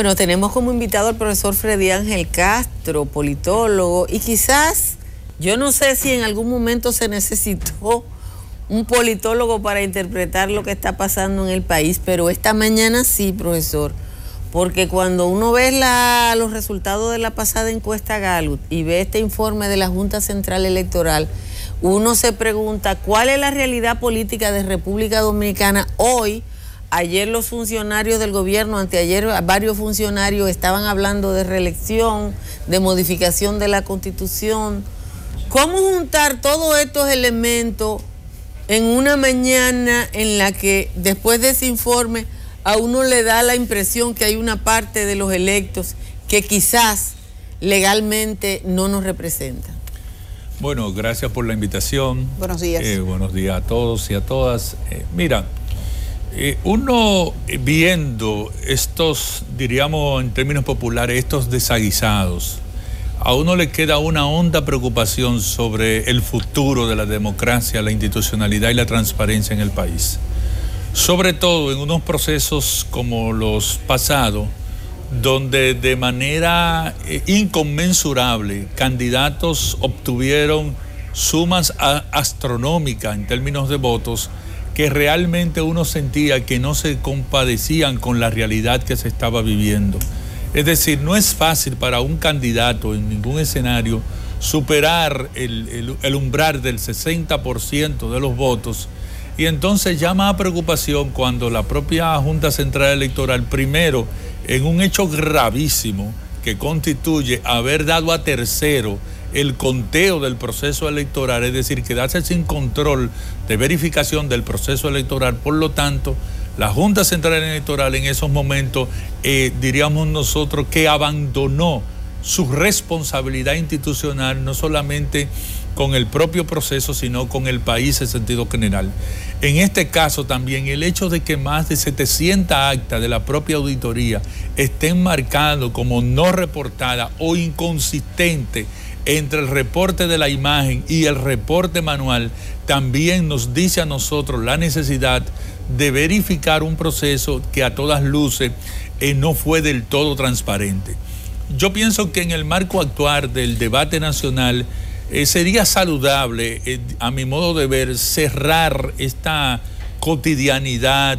Bueno, tenemos como invitado al profesor Freddy Ángel Castro, politólogo, y quizás, yo no sé si en algún momento se necesitó un politólogo para interpretar lo que está pasando en el país, pero esta mañana sí, profesor, porque cuando uno ve los resultados de la pasada encuesta Gallup y ve este informe de la Junta Central Electoral, uno se pregunta cuál es la realidad política de República Dominicana hoy. Ayer los funcionarios del gobierno, anteayer varios funcionarios estaban hablando de reelección, de modificación de la Constitución. ¿Cómo juntar todos estos elementos en una mañana en la que después de ese informe a uno le da la impresión que hay una parte de los electos que quizás legalmente no nos representan? Bueno, gracias por la invitación. Buenos días. Buenos días a todos y a todas. Mira, uno viendo estos, diríamos en términos populares, estos desaguisados, a uno le queda una honda preocupación sobre el futuro de la democracia, la institucionalidad y la transparencia en el país. Sobre todo en unos procesos como los pasados, donde de manera inconmensurable candidatos obtuvieron sumas astronómicas en términos de votos, que realmente uno sentía que no se compadecían con la realidad que se estaba viviendo. Es decir, no es fácil para un candidato en ningún escenario superar el umbral del 60% de los votos, y entonces llama a preocupación cuando la propia Junta Central Electoral, primero, en un hecho gravísimo que constituye haber dado a tercero el conteo del proceso electoral, es decir, quedarse sin control de verificación del proceso electoral. Por lo tanto, la Junta Central Electoral en esos momentos, diríamos nosotros, que abandonó su responsabilidad institucional, no solamente con el propio proceso, sino con el país en sentido general. En este caso también el hecho de que más de 700 actas de la propia auditoría estén marcadas como no reportadas o inconsistentes entre el reporte de la imagen y el reporte manual, también nos dice a nosotros la necesidad de verificar un proceso que a todas luces no fue del todo transparente. Yo pienso que en el marco actual del debate nacional sería saludable, a mi modo de ver, cerrar esta cotidianidad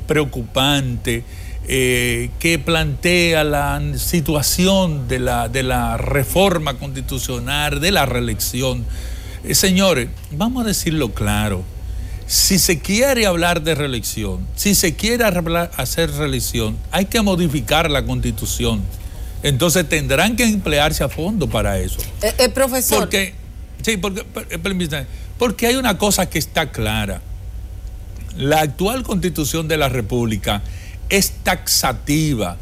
preocupante que plantea la situación de la reforma constitucional, de la reelección. Señores, vamos a decirlo claro, si se quiere hablar de reelección, si se quiere hacer reelección, hay que modificar la Constitución. Entonces tendrán que emplearse a fondo para eso. Profesor. Porque hay una cosa que está clara. La actual Constitución de la República es taxativa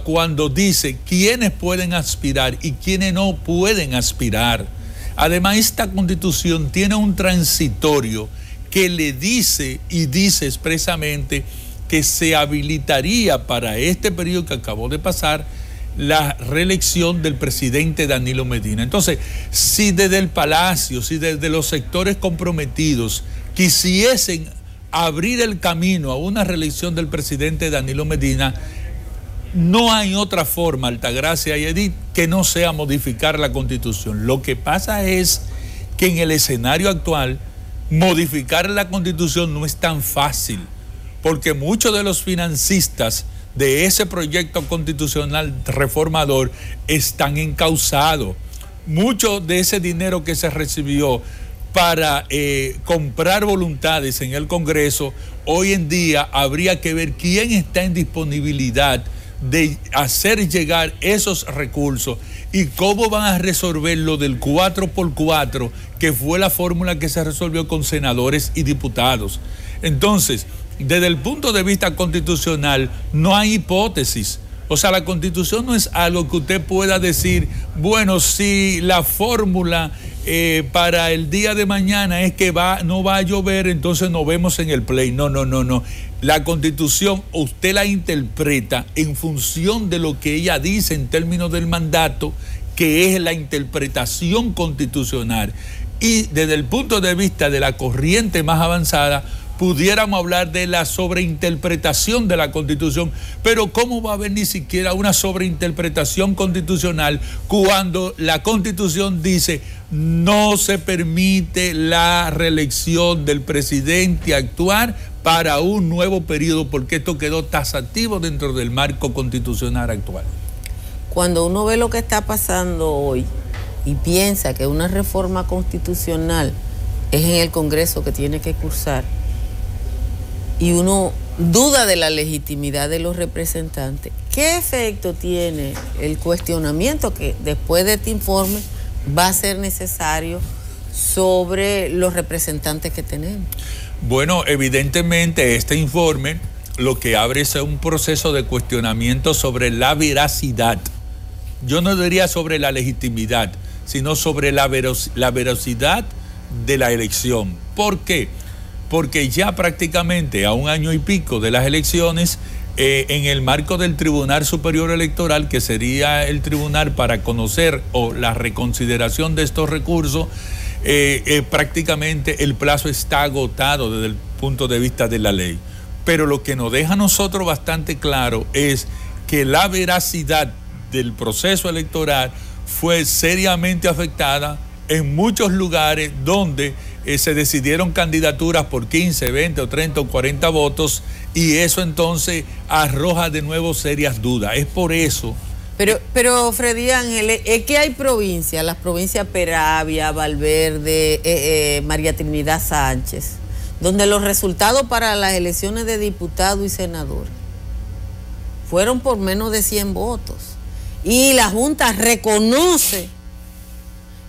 cuando dice quiénes pueden aspirar y quiénes no pueden aspirar. Además, esta Constitución tiene un transitorio que le dice y dice expresamente que se habilitaría para este periodo que acabó de pasar la reelección del presidente Danilo Medina. Entonces, si desde el Palacio, si desde los sectores comprometidos quisiesen abrir el camino a una reelección del presidente Danilo Medina, no hay otra forma, Altagracia y Edith, que no sea modificar la Constitución. Lo que pasa es que en el escenario actual, modificar la Constitución no es tan fácil, porque muchos de los financistas de ese proyecto constitucional reformador están encausados. Mucho de ese dinero que se recibió para comprar voluntades en el Congreso, hoy en día habría que ver quién está en disponibilidad de hacer llegar esos recursos y cómo van a resolver lo del 4x4, que fue la fórmula que se resolvió con senadores y diputados. Entonces, desde el punto de vista constitucional, no hay hipótesis. O sea, la Constitución no es algo que usted pueda decir, bueno, si la fórmula para el día de mañana es que no va a llover, entonces nos vemos en el play. No. La Constitución usted la interpreta en función de lo que ella dice en términos del mandato, que es la interpretación constitucional. Y desde el punto de vista de la corriente más avanzada, pudiéramos hablar de la sobreinterpretación de la Constitución, pero ¿cómo va a haber ni siquiera una sobreinterpretación constitucional cuando la Constitución dice no se permite la reelección del presidente actual para un nuevo periodo, porque esto quedó taxativo dentro del marco constitucional actual? Cuando uno ve lo que está pasando hoy y piensa que una reforma constitucional es en el Congreso que tiene que cursar, y uno duda de la legitimidad de los representantes, ¿qué efecto tiene el cuestionamiento que después de este informe va a ser necesario sobre los representantes que tenemos? Bueno, evidentemente este informe lo que abre es un proceso de cuestionamiento sobre la veracidad. Yo no diría sobre la legitimidad, sino sobre la veracidad de la elección. ¿Por qué? Porque ya prácticamente a un año y pico de las elecciones, en el marco del Tribunal Superior Electoral, que sería el tribunal para conocer o la reconsideración de estos recursos, prácticamente el plazo está agotado desde el punto de vista de la ley. Pero lo que nos deja a nosotros bastante claro es que la veracidad del proceso electoral fue seriamente afectada en muchos lugares donde se decidieron candidaturas por 15, 20 o 30 o 40 votos, y eso entonces arroja de nuevo serias dudas. Es por eso. Pero Freddy Ángel, es que hay provincias, las provincias Peravia, Valverde, María Trinidad Sánchez, donde los resultados para las elecciones de diputados y senadores fueron por menos de 100 votos. Y la Junta reconoce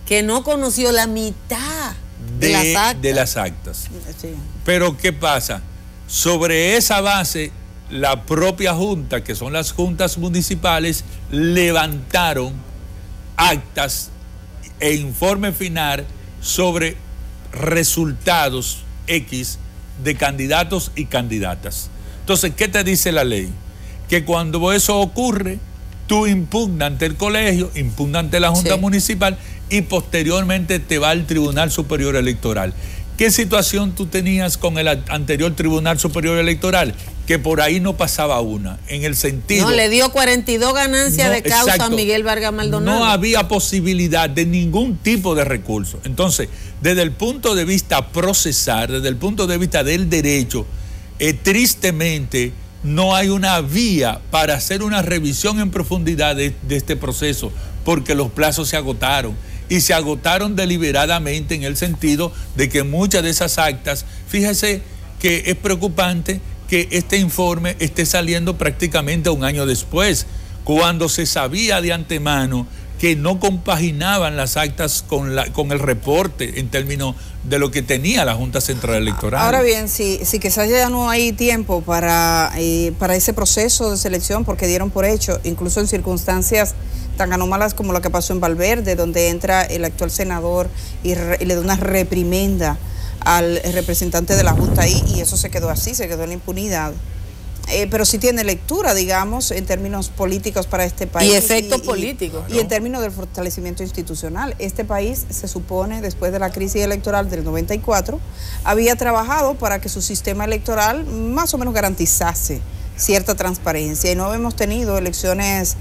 que no conoció la mitad de las actas. Sí. Pero ¿qué pasa? Sobre esa base, la propia Junta, que son las juntas municipales, levantaron actas e informe final sobre resultados X de candidatos y candidatas. Entonces, ¿qué te dice la ley? Que cuando eso ocurre, tú impugnas ante el colegio, impugnas ante la Junta Municipal y posteriormente te va al Tribunal Superior Electoral. ¿Qué situación tú tenías con el anterior Tribunal Superior Electoral? Que por ahí no pasaba una, en el sentido... No, le dio 42 ganancias de causa, exacto, a Miguel Vargas Maldonado. No había posibilidad de ningún tipo de recurso. Entonces, desde el punto de vista procesal, desde el punto de vista del derecho, tristemente no hay una vía para hacer una revisión en profundidad de este proceso, porque los plazos se agotaron. Y se agotaron deliberadamente en el sentido de que muchas de esas actas, fíjese que es preocupante que este informe esté saliendo prácticamente un año después, cuando se sabía de antemano que no compaginaban las actas con el reporte en términos de lo que tenía la Junta Central Electoral. Ahora bien, si quizás ya no hay tiempo para ese proceso de selección, porque dieron por hecho, incluso en circunstancias tan anómalas como lo que pasó en Valverde, donde entra el actual senador y le da una reprimenda al representante de la Junta ahí, y eso se quedó así, se quedó en la impunidad. Pero sí tiene lectura, digamos, en términos políticos para este país. Y efectos políticos. Y en términos del fortalecimiento institucional. Este país, se supone, después de la crisis electoral del 94, había trabajado para que su sistema electoral más o menos garantizase cierta transparencia, y no hemos tenido elecciones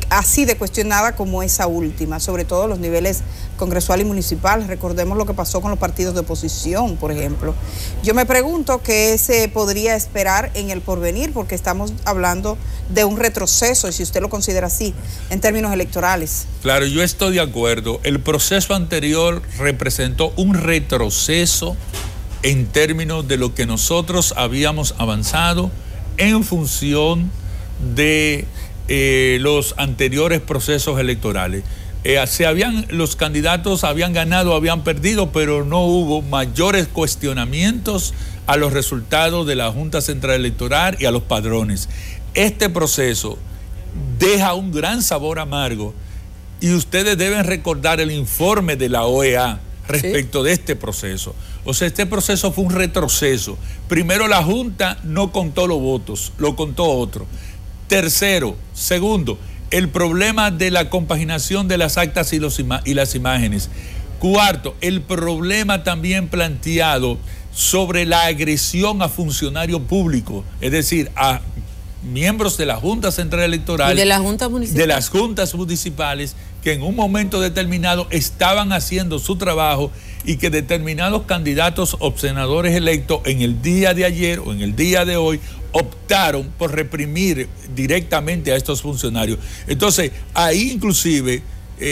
así de cuestionadas como esa última, sobre todo los niveles congresual y municipal. Recordemos lo que pasó con los partidos de oposición, por ejemplo. Yo me pregunto qué se podría esperar en el porvenir, porque estamos hablando de un retroceso, y si usted lo considera así, en términos electorales. Claro, yo estoy de acuerdo. El proceso anterior representó un retroceso en términos de lo que nosotros habíamos avanzado en función de los anteriores procesos electorales. Los candidatos habían ganado, habían perdido, pero no hubo mayores cuestionamientos a los resultados de la Junta Central Electoral y a los padrones. Este proceso deja un gran sabor amargo, y ustedes deben recordar el informe de la OEA respecto de este proceso. O sea, este proceso fue un retroceso. Primero, la Junta no contó los votos, lo contó otro. Segundo, el problema de la compaginación de las actas y las imágenes. Cuarto, el problema también planteado sobre la agresión a funcionarios públicos, es decir, a miembros de la Junta Central Electoral y de las juntas municipales, de las juntas municipales, que en un momento determinado estaban haciendo su trabajo y que determinados candidatos o senadores electos en el día de ayer o en el día de hoy optaron por reprimir directamente a estos funcionarios. Entonces, ahí inclusive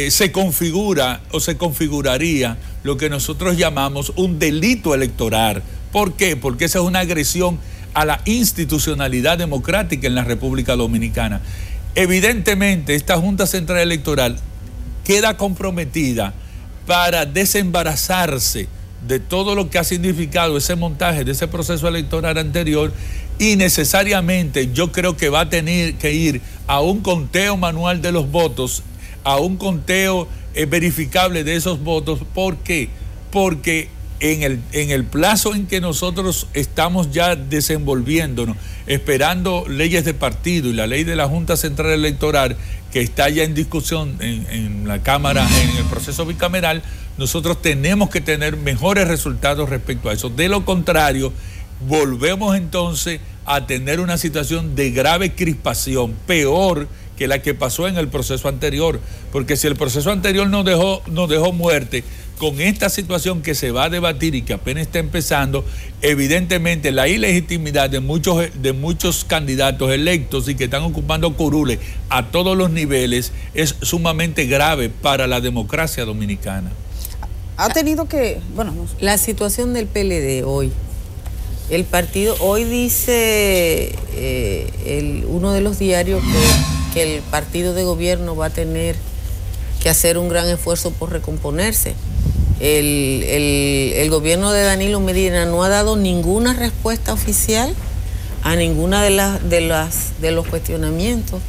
se configura o se configuraría lo que nosotros llamamos un delito electoral. ¿Por qué? Porque esa es una agresión a la institucionalidad democrática en la República Dominicana. Evidentemente, esta Junta Central Electoral queda comprometida para desembarazarse de todo lo que ha significado ese montaje de ese proceso electoral anterior, y necesariamente yo creo que va a tener que ir a un conteo manual de los votos, a un conteo verificable de esos votos. ¿Por qué? Porque en el plazo en que nosotros estamos ya desenvolviéndonos, esperando leyes de partido y la ley de la Junta Central Electoral, que está ya en discusión en la Cámara, en el proceso bicameral, nosotros tenemos que tener mejores resultados respecto a eso. De lo contrario, volvemos entonces a tener una situación de grave crispación, peor que la que pasó en el proceso anterior, porque si el proceso anterior nos dejó muerte, con esta situación que se va a debatir y que apenas está empezando, evidentemente la ilegitimidad de muchos candidatos electos y que están ocupando curules a todos los niveles es sumamente grave para la democracia dominicana. Ha tenido que, la situación del PLD hoy. El partido, hoy dice uno de los diarios que el partido de gobierno va a tener que hacer un gran esfuerzo por recomponerse. El gobierno de Danilo Medina no ha dado ninguna respuesta oficial a ninguna de los cuestionamientos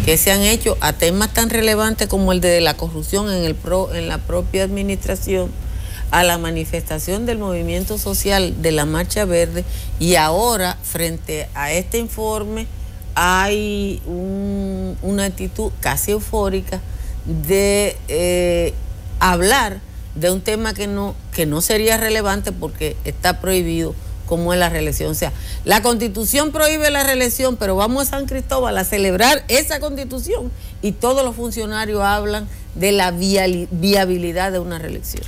que se han hecho a temas tan relevantes como el de la corrupción en la propia administración, a la manifestación del movimiento social de la Marcha Verde, y ahora frente a este informe hay una actitud casi eufórica de hablar de un tema que no sería relevante porque está prohibido, como es la reelección. O sea, la Constitución prohíbe la reelección, pero vamos a San Cristóbal a celebrar esa Constitución y todos los funcionarios hablan de la viabilidad de una reelección.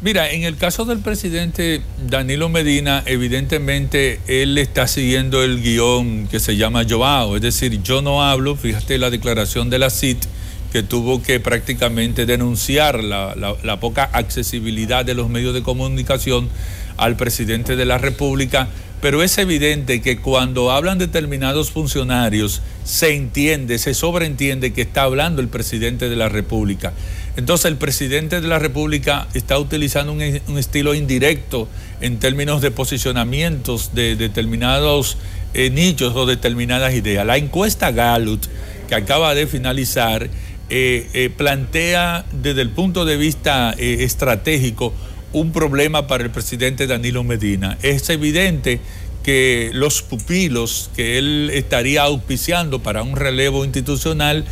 Mira, en el caso del presidente Danilo Medina, evidentemente él está siguiendo el guión que se llama Joao, es decir, yo no hablo. Fíjate la declaración de la CIT, que tuvo que prácticamente denunciar la poca accesibilidad de los medios de comunicación al presidente de la República, pero es evidente que cuando hablan determinados funcionarios se sobreentiende que está hablando el presidente de la República. Entonces el presidente de la República está utilizando un estilo indirecto en términos de posicionamientos de determinados nichos o determinadas ideas. La encuesta Gallup, que acaba de finalizar, plantea desde el punto de vista estratégico un problema para el presidente Danilo Medina. Es evidente que los pupilos que él estaría auspiciando para un relevo institucional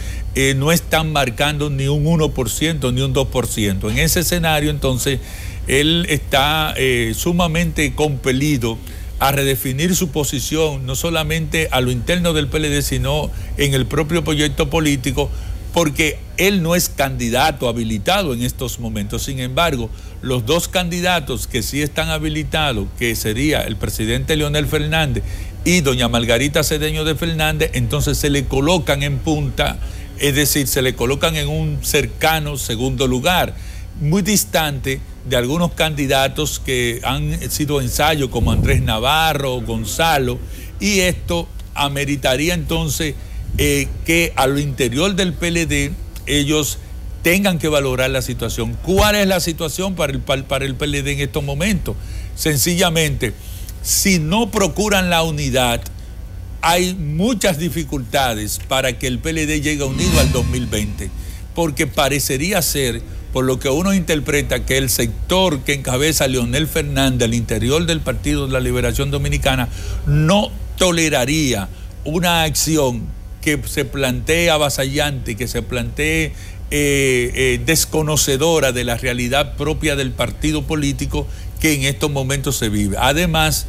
no están marcando ni un 1% ni un 2%. En ese escenario, entonces, él está sumamente compelido a redefinir su posición, no solamente a lo interno del PLD, sino en el propio proyecto político, porque él no es candidato habilitado en estos momentos. Sin embargo, los dos candidatos que sí están habilitados, que sería el presidente Leonel Fernández y doña Margarita Cedeño de Fernández, entonces se le colocan en punta, es decir, se le colocan en un cercano segundo lugar, muy distante de algunos candidatos que han sido ensayos como Andrés Navarro, Gonzalo, y esto ameritaría entonces que a lo interior del PLD ellos tengan que valorar la situación. ¿Cuál es la situación para el PLD en estos momentos? Sencillamente, si no procuran la unidad, hay muchas dificultades para que el PLD llegue unido al 2020, porque parecería ser, por lo que uno interpreta, que el sector que encabeza Leonel Fernández al interior del Partido de la Liberación Dominicana no toleraría una acción que se plantee avasallante, que se plantee desconocedora de la realidad propia del partido político que en estos momentos se vive. Además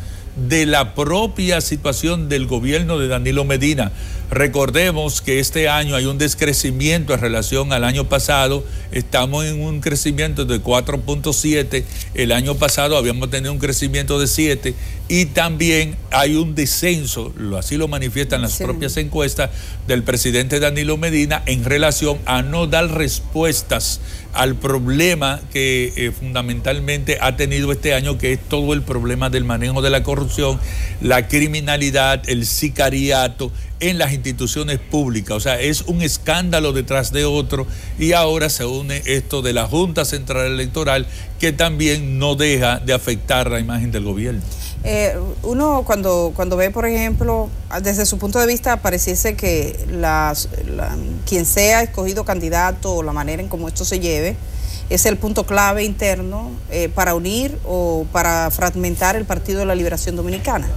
de la propia situación del gobierno de Danilo Medina. Recordemos que este año hay un descrecimiento en relación al año pasado. Estamos en un crecimiento de 4.7. El año pasado habíamos tenido un crecimiento de 7. Y también hay un descenso, así lo manifiestan las propias encuestas del presidente Danilo Medina, en relación a no dar respuestas al problema que fundamentalmente ha tenido este año, que es todo el problema del manejo de la corrupción, la criminalidad, el sicariato en las instituciones públicas. O sea, es un escándalo detrás de otro, y ahora se une esto de la Junta Central Electoral, que también no deja de afectar la imagen del gobierno. Uno cuando ve, por ejemplo, desde su punto de vista, pareciese que quien sea escogido candidato o la manera en cómo esto se lleve es el punto clave interno para unir o para fragmentar el Partido de la Liberación Dominicana.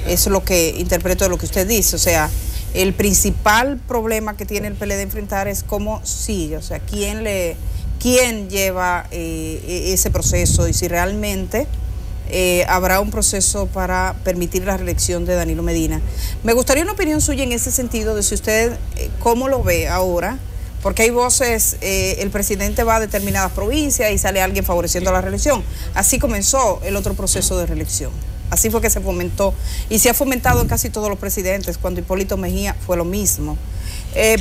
Eso es lo que interpreto de lo que usted dice. O sea, el principal problema que tiene el PLD de enfrentar es cómo sigue, o sea, quién lleva ese proceso, y si realmente habrá un proceso para permitir la reelección de Danilo Medina. Me gustaría una opinión suya en ese sentido, de si usted cómo lo ve ahora, porque hay voces, el presidente va a determinadas provincias y sale alguien favoreciendo la reelección. Así comenzó el otro proceso de reelección. Así fue que se fomentó, y se ha fomentado en casi todos los presidentes. Cuando Hipólito Mejía fue lo mismo.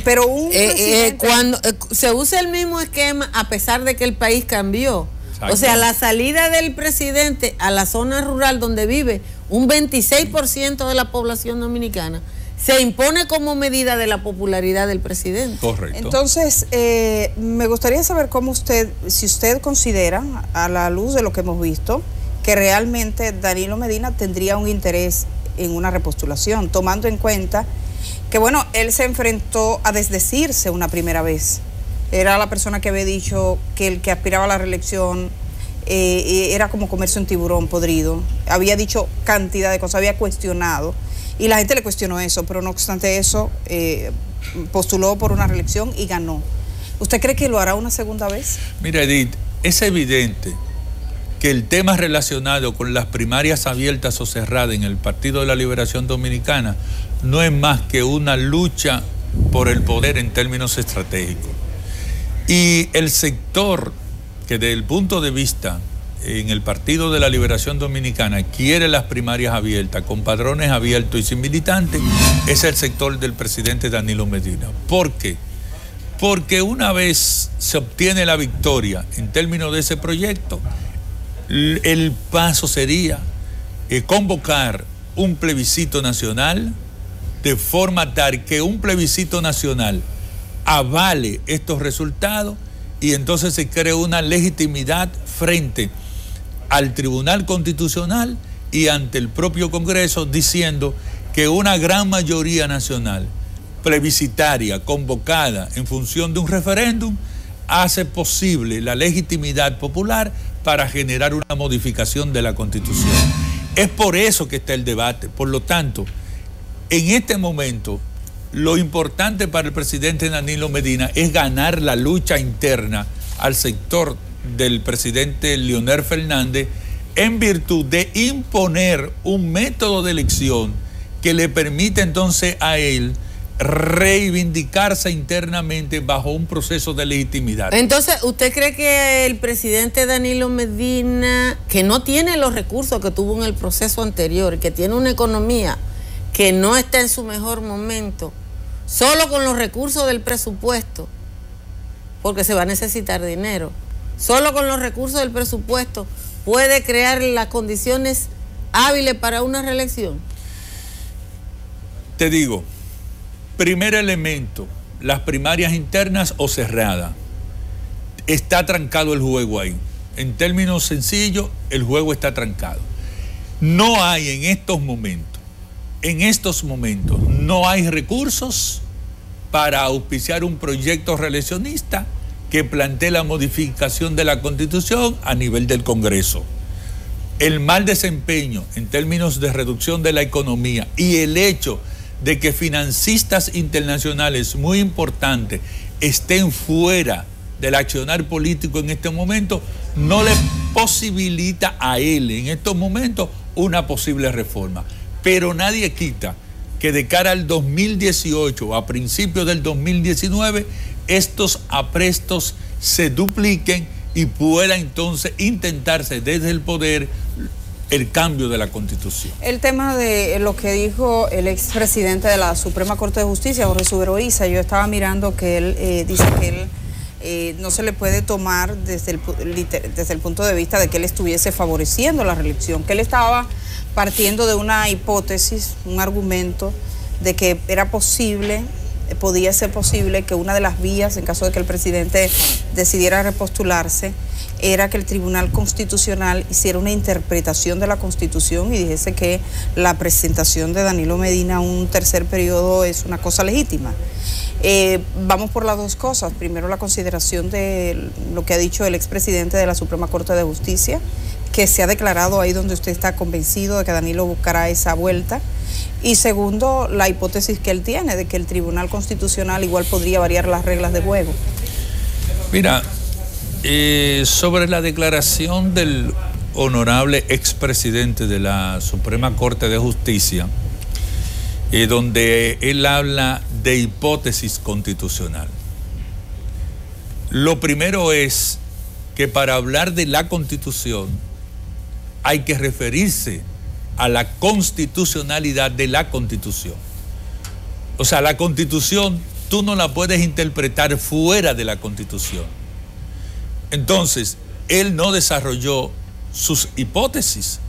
Pero un presidente... cuando se usa el mismo esquema, a pesar de que el país cambió. Exacto. O sea, la salida del presidente a la zona rural donde vive un 26% de la población dominicana se impone como medida de la popularidad del presidente. Correcto. Entonces, me gustaría saber cómo si usted considera, a la luz de lo que hemos visto, que realmente Danilo Medina tendría un interés en una repostulación, tomando en cuenta que, bueno, él se enfrentó a desdecirse una primera vez. Era la persona que había dicho que el que aspiraba a la reelección era como comerse un tiburón podrido. Había dicho cantidad de cosas, había cuestionado, y la gente le cuestionó eso, pero no obstante eso, postuló por una reelección y ganó. ¿Usted cree que lo hará una segunda vez? Mira, Edith, es evidente que el tema relacionado con las primarias abiertas o cerradas en el Partido de la Liberación Dominicana no es más que una lucha por el poder en términos estratégicos. Y el sector que, desde el punto de vista en el Partido de la Liberación Dominicana, quiere las primarias abiertas, con padrones abiertos y sin militantes, es el sector del presidente Danilo Medina. ¿Por qué? Porque una vez se obtiene la victoria en términos de ese proyecto, el paso sería convocar un plebiscito nacional, de forma tal que un plebiscito nacional avale estos resultados, y entonces se crea una legitimidad frente al Tribunal Constitucional y ante el propio Congreso, diciendo que una gran mayoría nacional plebiscitaria convocada en función de un referéndum hace posible la legitimidad popular para generar una modificación de la Constitución. Es por eso que está el debate. Por lo tanto, en este momento, lo importante para el presidente Danilo Medina es ganar la lucha interna al sector del presidente Leonel Fernández, en virtud de imponer un método de elección que le permite entonces a él reivindicarse internamente bajo un proceso de legitimidad. Entonces, ¿usted cree que el presidente Danilo Medina, que no tiene los recursos que tuvo en el proceso anterior, que tiene una economía que no está en su mejor momento, solo con los recursos del presupuesto, porque se va a necesitar dinero, solo con los recursos del presupuesto puede crear las condiciones hábiles para una reelección? Te digo, primer elemento, las primarias internas o cerradas. Está trancado el juego ahí. En términos sencillos, el juego está trancado. No hay en estos momentos, no hay recursos para auspiciar un proyecto reeleccionista que plantee la modificación de la Constitución a nivel del Congreso. El mal desempeño en términos de reducción de la economía y el hecho de que financistas internacionales muy importantes estén fuera del accionar político en este momento, no le posibilita a él en estos momentos una posible reforma. Pero nadie quita que de cara al 2018, a principios del 2019, estos aprestos se dupliquen y pueda entonces intentarse desde el poder el cambio de la Constitución. El tema de lo que dijo el expresidente de la Suprema Corte de Justicia, Jorge Subero-Isa, yo estaba mirando que él dice que él no se le puede tomar desde el punto de vista de que él estuviese favoreciendo la reelección, que él estaba partiendo de una hipótesis, un argumento de que era posible, podía ser posible que una de las vías, en caso de que el presidente decidiera repostularse, era que el Tribunal Constitucional hiciera una interpretación de la Constitución y dijese que la presentación de Danilo Medina a un tercer periodo es una cosa legítima. Vamos por las dos cosas. Primero, la consideración de lo que ha dicho el expresidente de la Suprema Corte de Justicia, que se ha declarado ahí donde usted está convencido de que Danilo buscará esa vuelta. Y segundo, la hipótesis que él tiene de que el Tribunal Constitucional igual podría variar las reglas de juego. Mira, sobre la declaración del honorable expresidente de la Suprema Corte de Justicia, donde él habla de hipótesis constitucional. Lo primero es que para hablar de la Constitución hay que referirse a la constitucionalidad de la Constitución. O sea, la Constitución tú no la puedes interpretar fuera de la Constitución. Entonces, él no desarrolló sus hipótesis,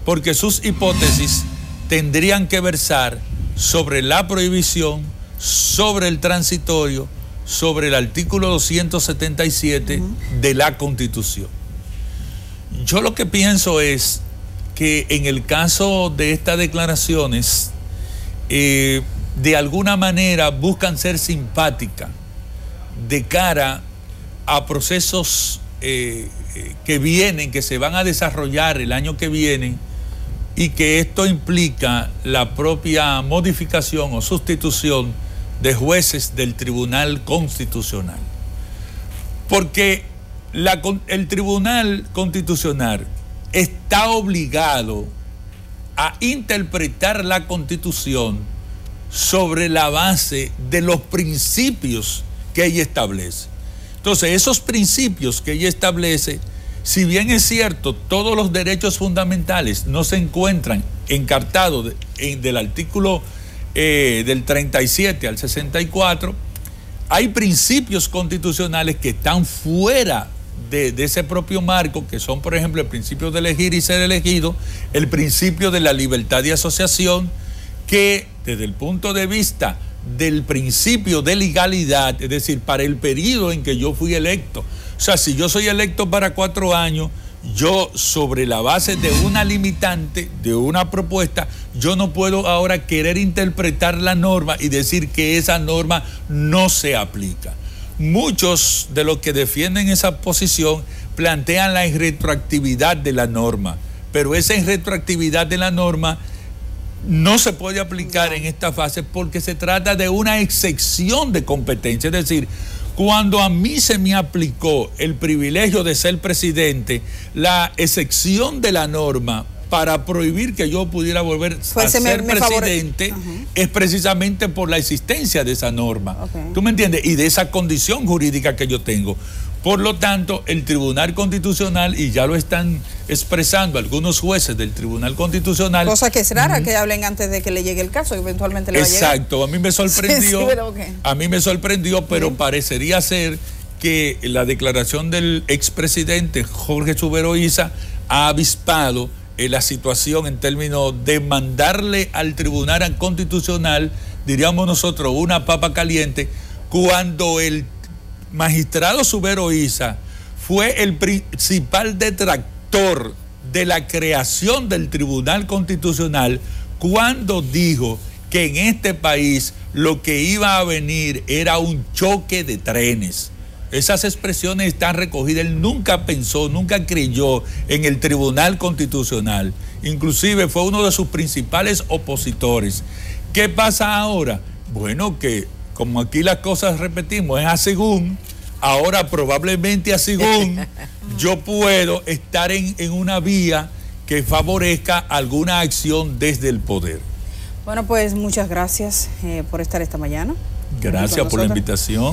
porque sus hipótesis tendrían que versar sobre la prohibición, sobre el transitorio, sobre el artículo 277 de la Constitución. Yo lo que pienso es que en el caso de estas declaraciones, de alguna manera buscan ser simpáticas de cara a procesos que vienen, que se van a desarrollar el año que viene, y que esto implica la propia modificación o sustitución de jueces del Tribunal Constitucional. Porque el Tribunal Constitucional está obligado a interpretar la Constitución sobre la base de los principios que ella establece. Entonces, esos principios que ella establece, si bien es cierto, todos los derechos fundamentales no se encuentran encartados del artículo del 37 al 64, hay principios constitucionales que están fuera de ese propio marco, que son, por ejemplo, el principio de elegir y ser elegido, el principio de la libertad de asociación, que desde el punto de vista del principio de legalidad, es decir, para el periodo en que yo fui electo, o sea, si yo soy electo para 4 años, yo sobre la base de una limitante, de una propuesta, yo no puedo ahora querer interpretar la norma y decir que esa norma no se aplica. Muchos de los que defienden esa posición plantean la irretroactividad de la norma, pero esa irretroactividad de la norma no se puede aplicar en esta fase porque se trata de una excepción de competencia. Es decir, cuando a mí se me aplicó el privilegio de ser presidente, la excepción de la norma para prohibir que yo pudiera volver a ser presidente es precisamente por la existencia de esa norma. ¿Tú me entiendes? Y de esa condición jurídica que yo tengo. Por lo tanto, el Tribunal Constitucional, y ya lo están expresando algunos jueces del Tribunal Constitucional. Cosa que es rara que hablen antes de que le llegue el caso, y eventualmente le va a llegar. Exacto, a mí me sorprendió, a mí me sorprendió, pero parecería ser que la declaración del expresidente Jorge Subero-Isa ha avispado la situación en términos de mandarle al Tribunal Constitucional, diríamos nosotros, una papa caliente, cuando el magistrado Subero-Isa fue el principal detractor de la creación del Tribunal Constitucional, cuando dijo que en este país lo que iba a venir era un choque de trenes. Esas expresiones están recogidas. Él nunca pensó, nunca creyó en el Tribunal Constitucional. Inclusive fue uno de sus principales opositores. ¿Qué pasa ahora? Bueno, que como aquí las cosas repetimos, es a según, ahora probablemente a según, yo puedo estar en una vía que favorezca alguna acción desde el poder. Bueno, pues muchas gracias por estar esta mañana. Gracias por la invitación.